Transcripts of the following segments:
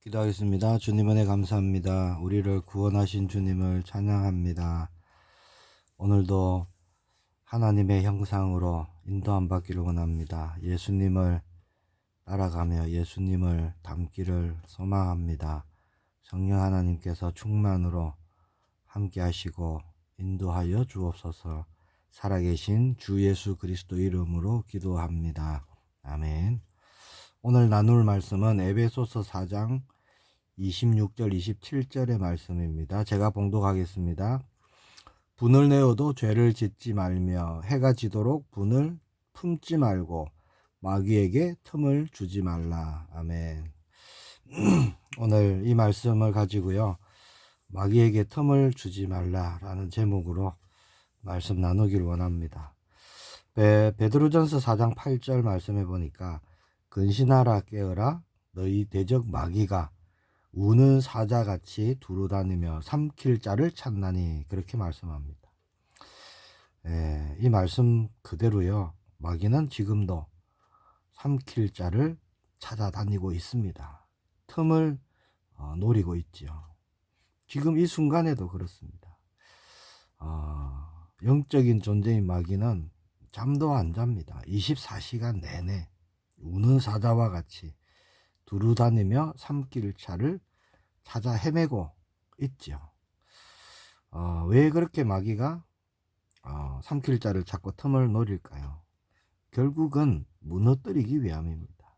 기도하겠습니다. 주님 은혜 감사합니다. 우리를 구원하신 주님을 찬양합니다. 오늘도 하나님의 형상으로 인도함 받기를 원합니다. 예수님을 따라가며 예수님을 닮기를 소망합니다. 성령 하나님께서 충만으로 함께 하시고 인도하여 주옵소서. 살아계신 주 예수 그리스도 이름으로 기도합니다. 아멘. 오늘 나눌 말씀은 에베소서 4장 26절 27절의 말씀입니다. 제가 봉독하겠습니다. 분을 내어도 죄를 짓지 말며 해가 지도록 분을 품지 말고 마귀에게 틈을 주지 말라. 아멘. 오늘 이 말씀을 가지고요, 마귀에게 틈을 주지 말라라는 제목으로 말씀 나누기를 원합니다. 베드로전서 4장 8절 말씀해 보니까 근신하라 깨어라 너희 대적 마귀가 우는 사자같이 두루다니며 삼킬 자를 찾나니, 그렇게 말씀합니다. 이 말씀 그대로요, 마귀는 지금도 삼킬 자를 찾아다니고 있습니다. 틈을 노리고 있죠. 지금 이 순간에도 그렇습니다. 영적인 존재인 마귀는 잠도 안 잡니다. 24시간 내내 우는 사자와 같이 두루다니며 삼킬 자를 찾아 헤매고 있죠. 왜 그렇게 마귀가 삼킬 자를 찾고 틈을 노릴까요? 결국은 무너뜨리기 위함입니다.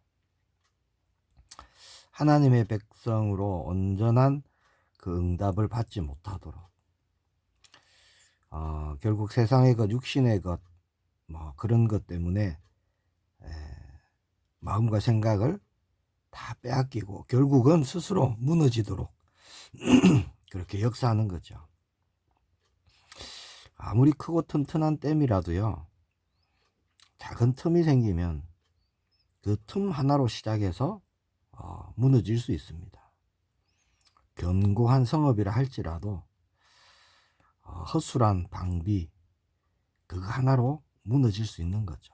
하나님의 백성으로 온전한 그 응답을 받지 못하도록, 결국 세상의 것, 육신의 것, 그런 것 때문에 마음과 생각을 다 빼앗기고 결국은 스스로 무너지도록 그렇게 역사하는 거죠. 아무리 크고 튼튼한 댐이라도요, 작은 틈이 생기면 그 틈 하나로 시작해서 무너질 수 있습니다. 견고한 성읍이라 할지라도 허술한 방비, 그거 하나로 무너질 수 있는 거죠.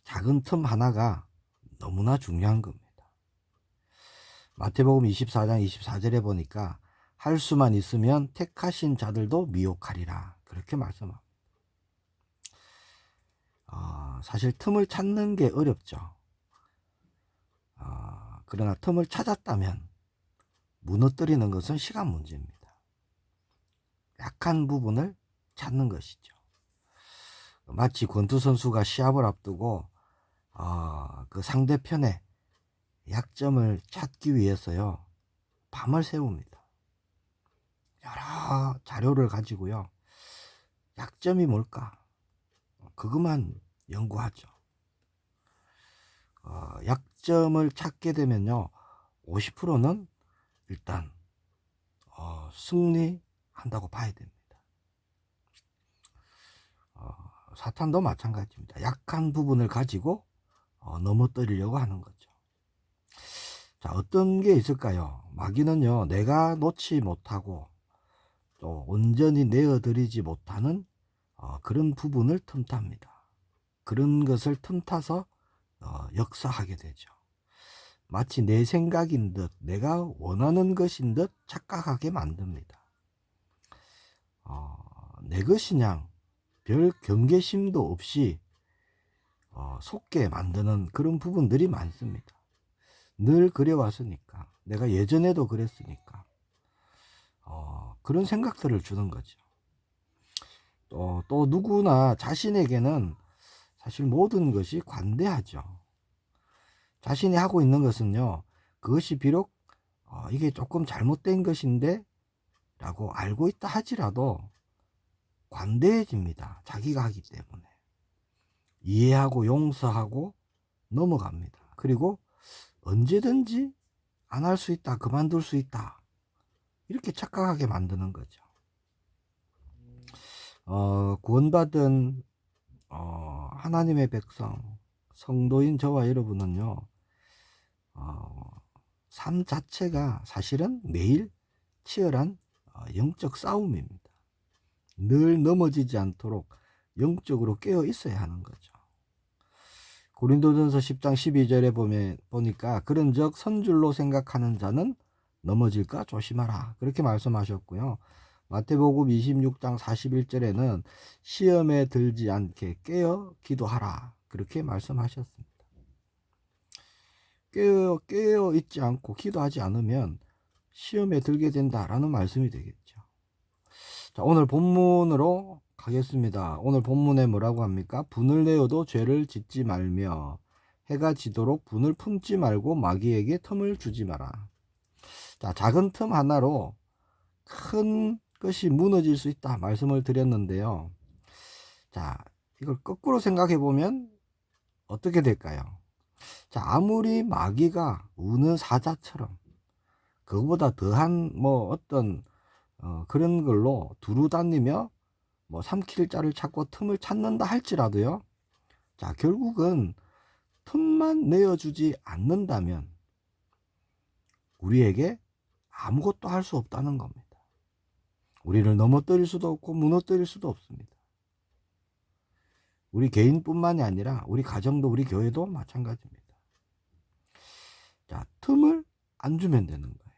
작은 틈 하나가 너무나 중요한 겁니다. 마태복음 24장 24절에 보니까 할 수만 있으면 택하신 자들도 미혹하리라, 그렇게 말씀합니다. 사실 틈을 찾는 게 어렵죠. 그러나 틈을 찾았다면 무너뜨리는 것은 시간 문제입니다. 약한 부분을 찾는 것이죠. 마치 권투 선수가 시합을 앞두고 그 상대편의 약점을 찾기 위해서요, 밤을 새웁니다. 여러 자료를 가지고요, 약점이 뭘까, 그것만 연구하죠. 약점을 찾게 되면요, 50%는 일단 승리한다고 봐야 됩니다. 사탄도 마찬가지입니다. 약한 부분을 가지고 넘어뜨리려고 하는 거죠. 자, 어떤 게 있을까요? 마귀는요, 내가 놓지 못하고 또 온전히 내어드리지 못하는 그런 부분을 틈탑니다. 그런 것을 틈타서 역사하게 되죠. 마치 내 생각인 듯, 내가 원하는 것인 듯 착각하게 만듭니다. 내 것이냥 별 경계심도 없이 속게 만드는 그런 부분들이 많습니다. 늘 그래왔으니까, 내가 예전에도 그랬으니까 그런 생각들을 주는 거죠. 또 누구나 자신에게는 사실 모든 것이 관대하죠. 자신이 하고 있는 것은요, 그것이 비록 이게 조금 잘못된 것인데 라고 알고 있다 하지라도 관대해집니다. 자기가 하기 때문에. 이해하고 용서하고 넘어갑니다. 그리고 언제든지 안 할 수 있다, 그만둘 수 있다, 이렇게 착각하게 만드는 거죠. 구원받은 하나님의 백성, 성도인 저와 여러분은요, 삶 자체가 사실은 매일 치열한 영적 싸움입니다. 늘 넘어지지 않도록 영적으로 깨어 있어야 하는 거죠. 고린도전서 10장 12절에 보니까 그런즉 선줄로 생각하는 자는 넘어질까 조심하라 그렇게 말씀하셨고요. 마태복음 26장 41절에는 시험에 들지 않게 깨어 기도하라 그렇게 말씀하셨습니다. 깨어 있지 않고 기도하지 않으면 시험에 들게 된다라는 말씀이 되겠죠. 자, 오늘 본문으로 가겠습니다. 오늘 본문에 뭐라고 합니까? 분을 내어도 죄를 짓지 말며 해가 지도록 분을 품지 말고 마귀에게 틈을 주지 마라. 자, 작은 틈 하나로 큰 것이 무너질 수 있다 말씀을 드렸는데요. 자, 이걸 거꾸로 생각해 보면 어떻게 될까요? 자, 아무리 마귀가 우는 사자처럼 그거보다 더한 어떤 그런 걸로 두루 다니며 삼킬 자를 찾고 틈을 찾는다 할지라도요. 자, 결국은 틈만 내어주지 않는다면 우리에게 아무것도 할 수 없다는 겁니다. 우리를 넘어뜨릴 수도 없고 무너뜨릴 수도 없습니다. 우리 개인뿐만이 아니라 우리 가정도 우리 교회도 마찬가지입니다. 자, 틈을 안 주면 되는 거예요.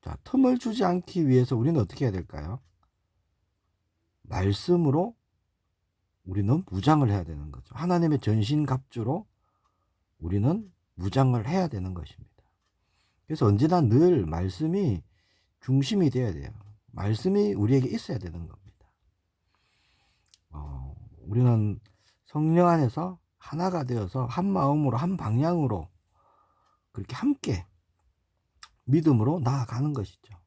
자, 틈을 주지 않기 위해서 우리는 어떻게 해야 될까요? 말씀으로 우리는 무장을 해야 되는 거죠. 하나님의 전신갑주로 우리는 무장을 해야 되는 것입니다. 그래서 언제나 늘 말씀이 중심이 되어야 돼요. 말씀이 우리에게 있어야 되는 겁니다. 우리는 성령 안에서 하나가 되어서 한 마음으로 한 방향으로 그렇게 함께 믿음으로 나아가는 것이죠.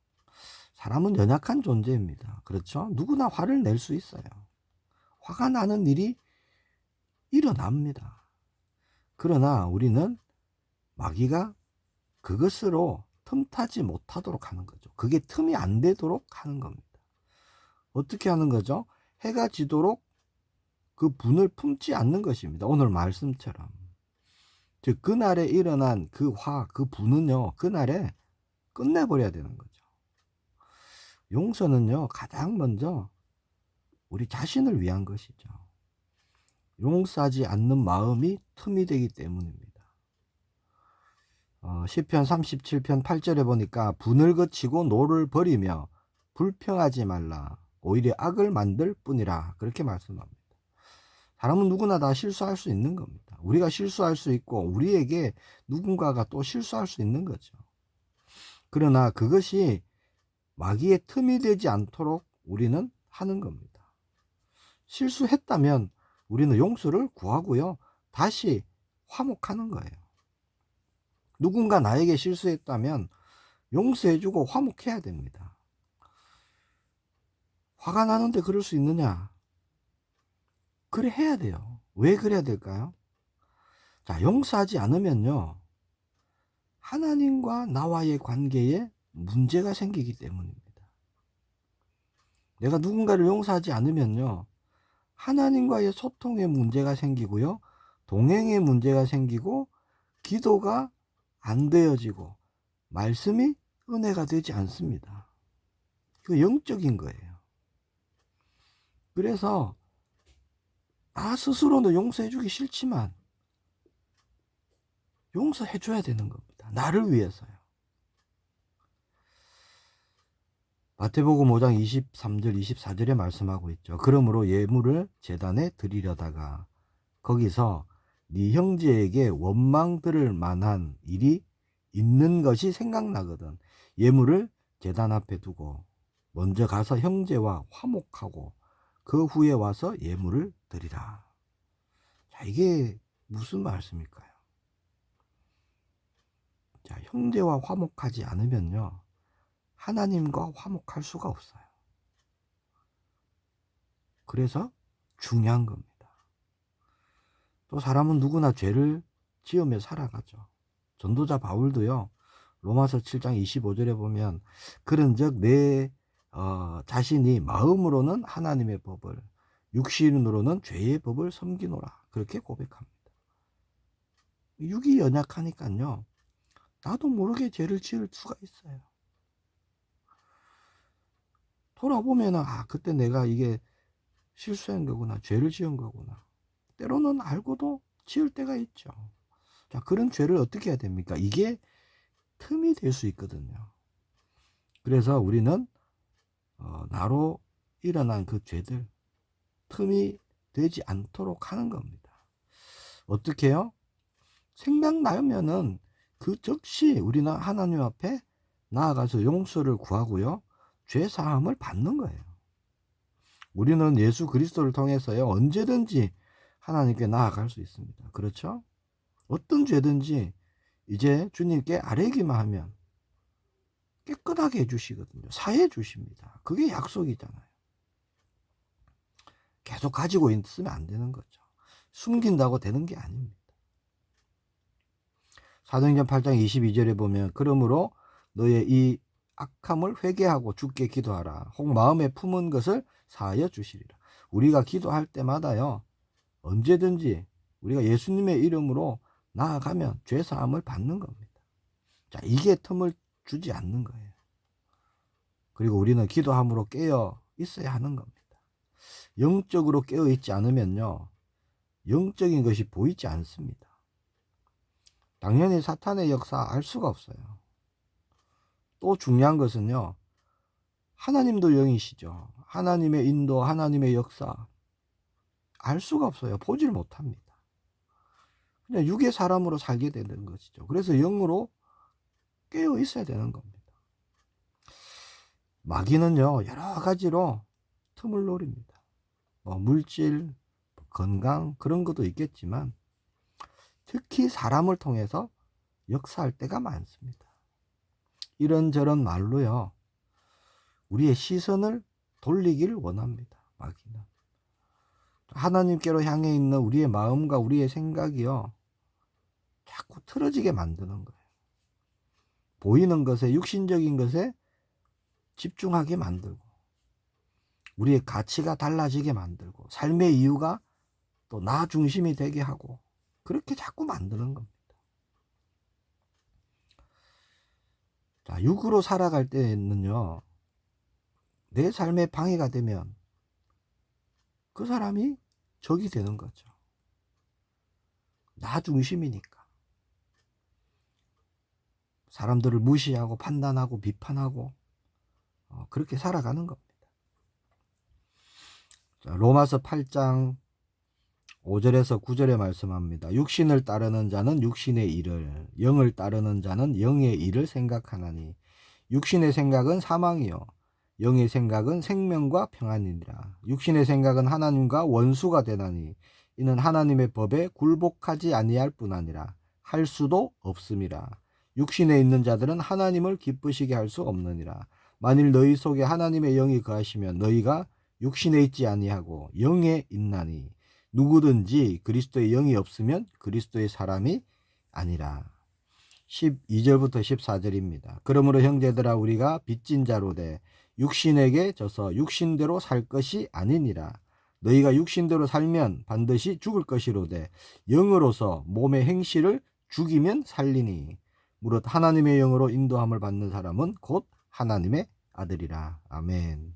사람은 연약한 존재입니다. 그렇죠? 누구나 화를 낼 수 있어요. 화가 나는 일이 일어납니다. 그러나 우리는 마귀가 그것으로 틈타지 못하도록 하는 거죠. 그게 틈이 안 되도록 하는 겁니다. 어떻게 하는 거죠? 해가 지도록 그 분을 품지 않는 것입니다. 오늘 말씀처럼. 즉 그날에 일어난 그 화, 그 분은요. 그날에 끝내버려야 되는 거죠. 용서는요. 가장 먼저 우리 자신을 위한 것이죠. 용서하지 않는 마음이 틈이 되기 때문입니다. 시편 37편 8절에 보니까 분을 그치고 노를 버리며 불평하지 말라. 오히려 악을 만들 뿐이라. 그렇게 말씀합니다. 사람은 누구나 다 실수할 수 있는 겁니다. 우리가 실수할 수 있고 우리에게 누군가가 또 실수할 수 있는 거죠. 그러나 그것이 마귀의 틈이 되지 않도록 우리는 하는 겁니다. 실수했다면 우리는 용서를 구하고요. 다시 화목하는 거예요. 누군가 나에게 실수했다면 용서해주고 화목해야 됩니다. 화가 나는데 그럴 수 있느냐? 그래 해야 돼요. 왜 그래야 될까요? 자, 용서하지 않으면요. 하나님과 나와의 관계에 문제가 생기기 때문입니다. 내가 누군가를 용서하지 않으면요. 하나님과의 소통에 문제가 생기고요. 동행에 문제가 생기고 기도가 안 되어지고 말씀이 은혜가 되지 않습니다. 이거 영적인 거예요. 그래서 나 스스로는 용서해주기 싫지만 용서해줘야 되는 겁니다. 나를 위해서요. 마태복음 5장 23절 24절에 말씀하고 있죠. 그러므로 예물을 제단에 드리려다가 거기서 네 형제에게 원망 들을 만한 일이 있는 것이 생각나거든 예물을 제단 앞에 두고 먼저 가서 형제와 화목하고 그 후에 와서 예물을 드리라. 자, 이게 무슨 말씀일까요? 자, 형제와 화목하지 않으면요. 하나님과 화목할 수가 없어요. 그래서 중요한 겁니다. 또 사람은 누구나 죄를 지으며 살아가죠. 전도자 바울도요. 로마서 7장 25절에 보면 그런즉 내 자신이 마음으로는 하나님의 법을 육신으로는 죄의 법을 섬기노라. 그렇게 고백합니다. 육이 연약하니까요. 나도 모르게 죄를 지을 수가 있어요. 돌아보면 그때 내가 이게 실수한 거구나. 죄를 지은 거구나. 때로는 알고도 지을 때가 있죠. 자, 그런 죄를 어떻게 해야 됩니까? 이게 틈이 될 수 있거든요. 그래서 우리는 나로 일어난 그 죄들 틈이 되지 않도록 하는 겁니다. 어떻게 해요? 생각나면은 그 즉시 우리는 하나님 앞에 나아가서 용서를 구하고요, 죄 사함을 받는 거예요. 우리는 예수 그리스도를 통해서요, 언제든지 하나님께 나아갈 수 있습니다. 그렇죠? 어떤 죄든지 이제 주님께 아뢰기만 하면 깨끗하게 해주시거든요. 사해 주십니다. 그게 약속이잖아요. 계속 가지고 있으면 안 되는 거죠. 숨긴다고 되는 게 아닙니다. 사도행전 8장 22절에 보면 그러므로 너의 이 악함을 회개하고 주께 기도하라. 혹 마음에 품은 것을 사하여 주시리라. 우리가 기도할 때마다요, 언제든지 우리가 예수님의 이름으로 나아가면 죄사함을 받는 겁니다. 자, 이게 틈을 주지 않는 거예요. 그리고 우리는 기도함으로 깨어 있어야 하는 겁니다. 영적으로 깨어 있지 않으면요, 영적인 것이 보이지 않습니다. 당연히 사탄의 역사 알 수가 없어요. 또 중요한 것은요, 하나님도 영이시죠. 하나님의 인도, 하나님의 역사 알 수가 없어요. 보질 못합니다. 그냥 육의 사람으로 살게 되는 것이죠. 그래서 영으로 깨어 있어야 되는 겁니다. 마귀는요, 여러 가지로 틈을 노립니다. 물질, 건강 그런 것도 있겠지만 특히 사람을 통해서 역사할 때가 많습니다. 이런저런 말로요, 우리의 시선을 돌리기를 원합니다. 마귀는 하나님께로 향해 있는 우리의 마음과 우리의 생각이요, 자꾸 틀어지게 만드는 거예요. 보이는 것에, 육신적인 것에 집중하게 만들고, 우리의 가치가 달라지게 만들고, 삶의 이유가 또 나 중심이 되게 하고, 그렇게 자꾸 만드는 겁니다. 자, 육으로 살아갈 때는요, 내 삶에 방해가 되면 그 사람이 적이 되는 거죠. 나 중심이니까. 사람들을 무시하고 판단하고 비판하고 그렇게 살아가는 겁니다. 자, 로마서 8장 5절에서 9절에 말씀합니다. 육신을 따르는 자는 육신의 일을, 영을 따르는 자는 영의 일을 생각하나니 육신의 생각은 사망이요 영의 생각은 생명과 평안이니라. 육신의 생각은 하나님과 원수가 되나니 이는 하나님의 법에 굴복하지 아니할 뿐 아니라 할 수도 없음이라. 육신에 있는 자들은 하나님을 기쁘시게 할 수 없느니라. 만일 너희 속에 하나님의 영이 거하시면 너희가 육신에 있지 아니하고 영에 있나니 누구든지 그리스도의 영이 없으면 그리스도의 사람이 아니라. 12절부터 14절입니다. 그러므로 형제들아 우리가 빚진 자로 돼 육신에게 져서 육신대로 살 것이 아니니라. 너희가 육신대로 살면 반드시 죽을 것이로되 영으로서 몸의 행실을 죽이면 살리니 무릇 하나님의 영으로 인도함을 받는 사람은 곧 하나님의 아들이라. 아멘.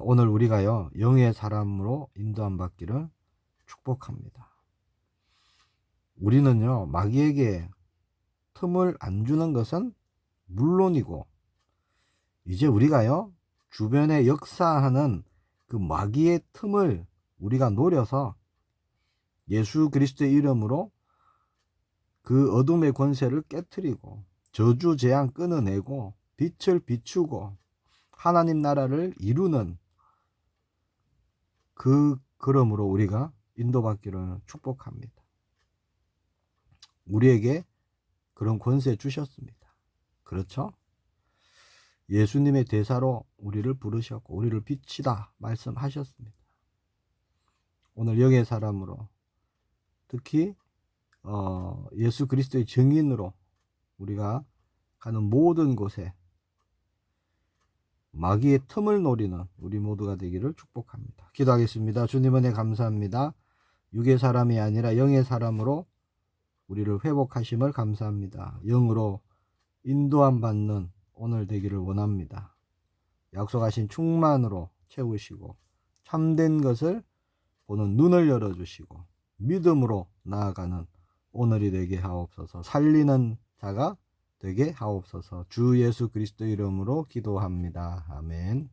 오늘 우리가요, 영의 사람으로 인도함 받기를 축복합니다. 우리는요, 마귀에게 틈을 안 주는 것은 물론이고, 이제 우리가요, 주변에 역사하는 그 마귀의 틈을 우리가 노려서 예수 그리스도의 이름으로 그 어둠의 권세를 깨트리고 저주 재앙 끊어내고 빛을 비추고 하나님 나라를 이루는 그 걸음으로 우리가 인도받기를 축복합니다. 우리에게 그런 권세 주셨습니다. 그렇죠? 예수님의 대사로 우리를 부르셨고 우리를 빛이다 말씀하셨습니다. 오늘 영의 사람으로 특히 예수 그리스도의 증인으로 우리가 가는 모든 곳에 마귀의 틈을 노리는 우리 모두가 되기를 축복합니다. 기도하겠습니다. 주님 은혜 감사합니다. 육의 사람이 아니라 영의 사람으로 우리를 회복하심을 감사합니다. 영으로 인도함 받는 오늘 되기를 원합니다. 약속하신 충만으로 채우시고 참된 것을 보는 눈을 열어주시고 믿음으로 나아가는 오늘이 되게 하옵소서. 살리는 자가 되게 하옵소서. 주 예수 그리스도 이름으로 기도합니다. 아멘.